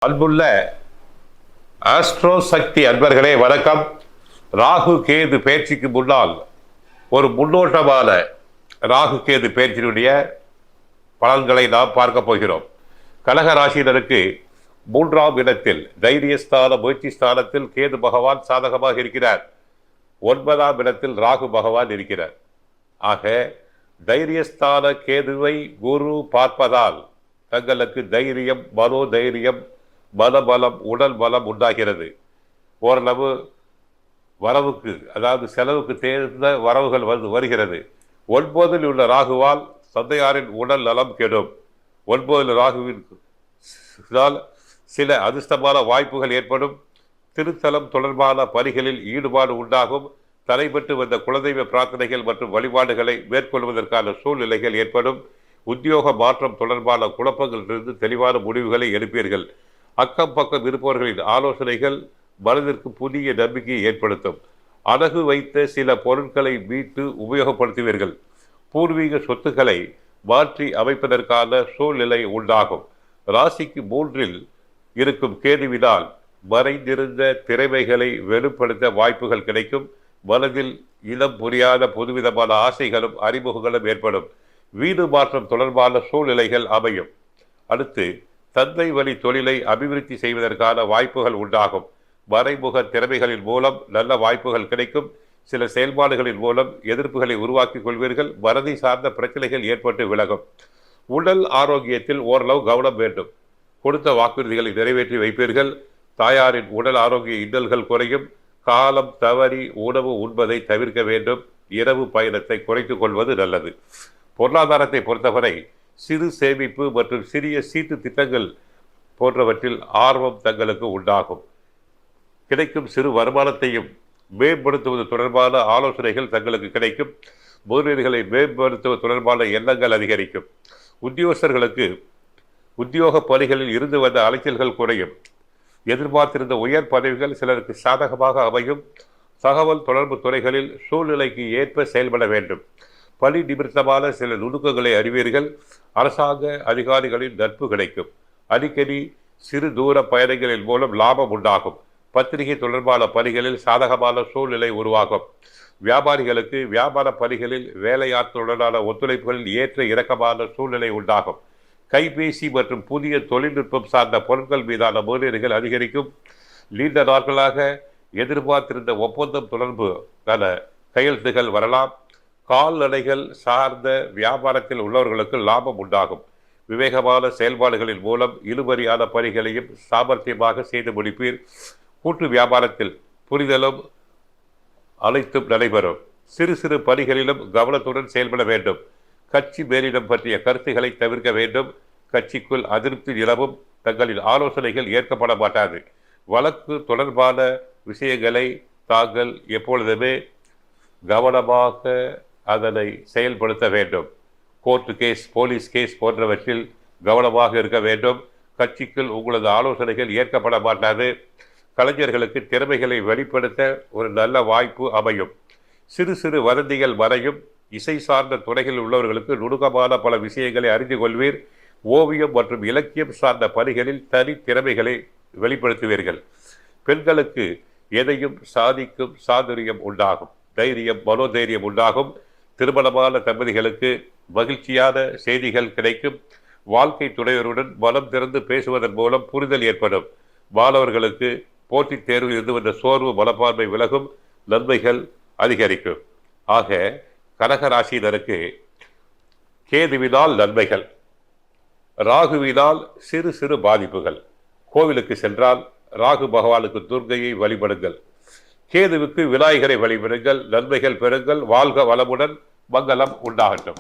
அன்புள்ள ஆஸ்ட்ரோ சக்தி அன்பர்களே வணக்கம். ராகு கேது பயிற்சிக்கு முன்னால் ஒரு முன்னோட்டமான ராகு கேது பயிற்சியினுடைய பலன்களை நாம் பார்க்க போகிறோம். கடக ராசியினருக்கு 3ஆம் இடத்தில் தைரியஸ்தான முயற்சி ஸ்தானத்தில் கேது பகவான் சாதகமாக இருக்கிறார். 9ஆம் இடத்தில் ராகு பகவான் இருக்கிறார். ஆக தைரியஸ்தான கேதுவை குரு பார்ப்பதால் தங்களுக்கு தைரியம், மனோதைரியம், மனபலம், உடல் பலம் உண்டாகிறது. ஓரளவு வரவுக்கு, அதாவது செலவுக்கு தேர்ந்த வரவுகள் வருகிறது. 9இல் உள்ள ராகுவால் தந்தையாரின் உடல் நலம் கெடும். 9இல் ராகுவின் சில அதிர்ஷ்டமான வாய்ப்புகள் ஏற்படும். திருத்தலம் தொடர்பான பணிகளில் ஈடுபாடு உண்டாகும். தடைபட்டு வந்த குலதெய்வ பிரார்த்தனைகள் மற்றும் வழிபாடுகளை மேற்கொள்வதற்கான சூழ்நிலைகள் ஏற்படும். உத்தியோக மாற்றம் தொடர்பான குழப்பங்களிலிருந்து தெளிவான முடிவுகளை எடுப்பீர்கள். அக்கம் பக்கம் இருப்பவர்களின் ஆலோசனைகள் மனதிற்கு புதிய நம்பிக்கையை ஏற்படுத்தும். அடகு வைத்த சில பொருட்களை மீட்டு உபயோகப்படுத்துவீர்கள். பூர்வீக சொத்துக்களை மாற்றி அமைப்பதற்கான சூழ்நிலை உண்டாகும். ராசிக்கு 3இல் இருக்கும் கேதுவினால் மறைந்திருந்த திறமைகளை வெளிப்படுத்த வாய்ப்புகள் கிடைக்கும். மனதில் இனம் புரியாத புதுவிதமான ஆசைகளும் அறிமுகங்களும் ஏற்படும். வீடு மாற்றம் தொடர்பான சூழ்நிலைகள் அமையும். அடுத்து தந்தை வழி தொழிலை அபிவிருத்தி செய்வதற்கான வாய்ப்புகள் உண்டாகும். மறைமுக திறமைகளின் மூலம் நல்ல வாய்ப்புகள் கிடைக்கும். சில செயல்பாடுகளின் மூலம் எதிர்ப்புகளை உருவாக்கிக் கொள்வீர்கள். மனதை சார்ந்த பிரச்சனைகள் ஏற்பட்டு விலகும். உடல் ஆரோக்கியத்தில் ஓரளவு கவனம் வேண்டும். கொடுத்த வாக்குறுதிகளை நிறைவேற்றி வைப்பீர்கள். தாயாரின் உடல் ஆரோக்கிய இன்னல்கள் குறையும். காலம் தவறி உணவு உண்பதை தவிர்க்க வேண்டும். இரவு பயணத்தை குறைத்துக் கொள்வது நல்லது. பொருளாதாரத்தை பொறுத்தவரை சிறு சேமிப்பு மற்றும் சிறிய சீட்டு திட்டங்கள் போன்றவற்றில் ஆர்வம் தங்களுக்கு உண்டாகும். கிடைக்கும் சிறு வருமானத்தையும் மேம்படுத்துவது தொடர்பான ஆலோசனைகள் தங்களுக்கு கிடைக்கும். முதலீடுகளை மேம்படுத்துவது தொடர்பான எண்ணங்கள் அதிகரிக்கும். உத்தியோகஸ்தர்களுக்கு உத்தியோக பணிகளில் இருந்து வந்த அலைச்சல்கள் குறையும். எதிர்பார்த்திருந்த உயர் பதவிகள் சிலருக்கு சாதகமாக அமையும். தகவல் தொடர்பு துறைகளில் சூழ்நிலைக்கு ஏற்ப செயல்பட வேண்டும். பணி நிமித்தமான சில நுணுக்கங்களை அறிவீர்கள். அரசாங்க அதிகாரிகளின் நட்பு கிடைக்கும். அடிக்கடி சிறு தூர பயணங்களின் மூலம் லாபம் உண்டாகும். பத்திரிகை தொடர்பான பணிகளில் சாதகமான சூழ்நிலை உருவாகும். வியாபாரிகளுக்கு வியாபார பணிகளில் வேலையாட்களுடனான ஒத்துழைப்புகளில் ஏற்ற இறக்கமான சூழ்நிலை உண்டாகும். கைபேசி மற்றும் புதிய தொழில்நுட்பம் சார்ந்த பொருட்கள் மீதான முதலீடுகள் அதிகரிக்கும். நீண்ட நாட்களாக எதிர்பார்த்திருந்த ஒப்பந்தம் தொடர்பான கையெழுத்துகள் வரலாம். கால்நடைகள் சார்ந்த வியாபாரத்தில் உள்ளவர்களுக்கு லாபம் உண்டாகும். விவேகமான செயல்பாடுகளின் மூலம் இழுபறியான பணிகளையும் சாமர்த்தியமாக செய்து முடிப்பீர். கூட்டு வியாபாரத்தில் புரிதலும் அனைத்தும் நடைபெறும். சிறு சிறு பணிகளிலும் கவனத்துடன் செயல்பட வேண்டும். கட்சி மேலிடம் பற்றிய கருத்துக்களை தவிர்க்க வேண்டும். கட்சிக்குள் அதிருப்தி நிலவும். தங்களின் ஆலோசனைகள் ஏற்கப்பட மாட்டாது. வழக்கு தொடர்பான விஷயங்களை தாங்கள் எப்பொழுதுமே கவனமாக அதனை செயல்படுத்த வேண்டும். கோர்ட்டு கேஸ், போலீஸ் கேஸ் போன்றவற்றில் கவனமாக இருக்க வேண்டும். கட்சிக்குள் உங்களது ஆலோசனைகள் ஏற்கப்பட மாட்டாது. கலைஞர்களுக்கு திறமைகளை வெளிப்படுத்த ஒரு நல்ல வாய்ப்பு அமையும். சிறு சிறு வதந்திகள் மறையும். இசை சார்ந்த துறைகளில் உள்ளவர்களுக்கு நுணுக்கமான பல விஷயங்களை அறிந்து கொள்வீர். ஓவியம் மற்றும் இலக்கியம் சார்ந்த பணிகளில் தனி திறமைகளை வெளிப்படுத்துவீர்கள். பெண்களுக்கு எதையும் சாதிக்கும் சாதுரியம் உண்டாகும். தைரியம், மனோதைரியம் உண்டாகும். திருமணமான தம்பதிகளுக்கு மகிழ்ச்சியான செய்திகள் கிடைக்கும். வாழ்க்கை துணைவருடன் மனம் திறந்து பேசுவதன் மூலம் புரிதல் ஏற்படும். மாணவர்களுக்கு போட்டித் தேர்வில் இருந்து வந்த சோர்வு மனப்பான்மை விலகும். நன்மைகள் அதிகரிக்கும். ஆக கடக ராசியினருக்கு கேதுவினால் நன்மைகள், ராகுவினால் சிறு சிறு பாதிப்புகள். கோவிலுக்கு சென்றால் ராகு பகவானுக்கு துர்க்கையை வழிபடுங்கள். கேதுவுக்கு விநாயகரை வழிபடுங்கள். நன்மைகள் பெறுங்கள். வாழ்க வளமுடன். மங்களம் உண்டாகட்டும்.